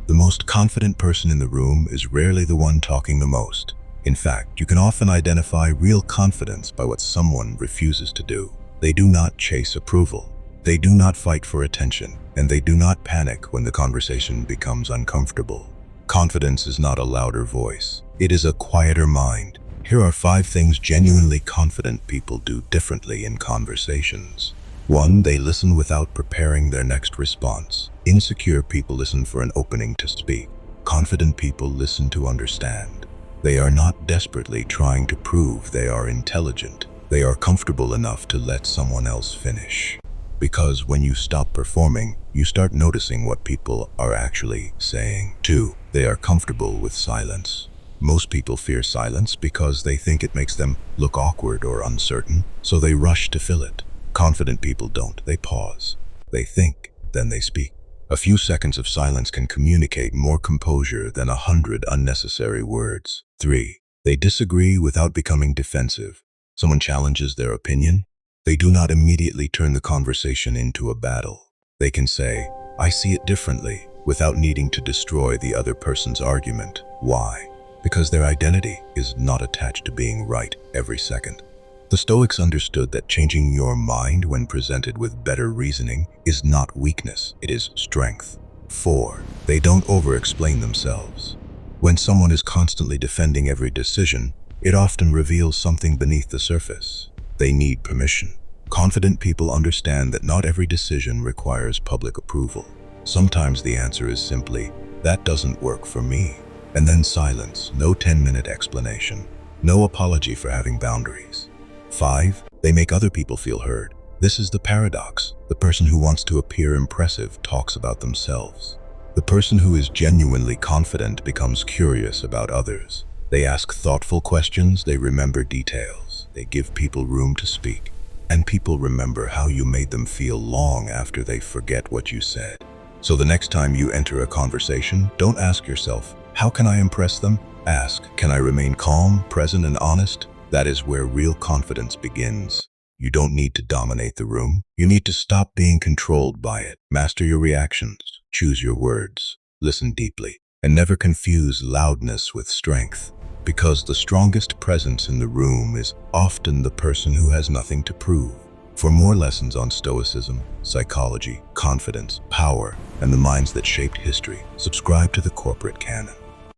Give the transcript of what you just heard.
The most confident person in the room is rarely the one talking the most. In fact, you can often identify real confidence by what someone refuses to do. They do not chase approval. They do not fight for attention, and they do not panic when the conversation becomes uncomfortable. Confidence is not a louder voice. It is a quieter mind. Here are 5 things genuinely confident people do differently in conversations. 1. They listen without preparing their next response. Insecure people listen for an opening to speak. Confident people listen to understand. They are not desperately trying to prove they are intelligent. They are comfortable enough to let someone else finish. Because when you stop performing, you start noticing what people are actually saying. 2. They are comfortable with silence. Most people fear silence because they think it makes them look awkward or uncertain, so they rush to fill it. Confident people don't. They pause. They think, then they speak. A few seconds of silence can communicate more composure than 100 unnecessary words. 3. They disagree without becoming defensive. Someone challenges their opinion. They do not immediately turn the conversation into a battle. They can say, "I see it differently," without needing to destroy the other person's argument. Why? Because their identity is not attached to being right every second. The Stoics understood that changing your mind when presented with better reasoning is not weakness, it is strength. 4. They don't over-explain themselves. When someone is constantly defending every decision, it often reveals something beneath the surface. They need permission. Confident people understand that not every decision requires public approval. Sometimes the answer is simply, "That doesn't work for me." And then silence, no 10-minute explanation, no apology for having boundaries. 5. They make other people feel heard. This is the paradox. The person who wants to appear impressive talks about themselves. The person who is genuinely confident becomes curious about others. They ask thoughtful questions, they remember details, they give people room to speak. And people remember how you made them feel long after they forget what you said. So the next time you enter a conversation, don't ask yourself, "How can I impress them?" Ask, "Can I remain calm, present, and honest?" That is where real confidence begins. You don't need to dominate the room. You need to stop being controlled by it. Master your reactions. Choose your words. Listen deeply. And never confuse loudness with strength. Because the strongest presence in the room is often the person who has nothing to prove. For more lessons on Stoicism, psychology, confidence, power, and the minds that shaped history, subscribe to the Corporate Canon.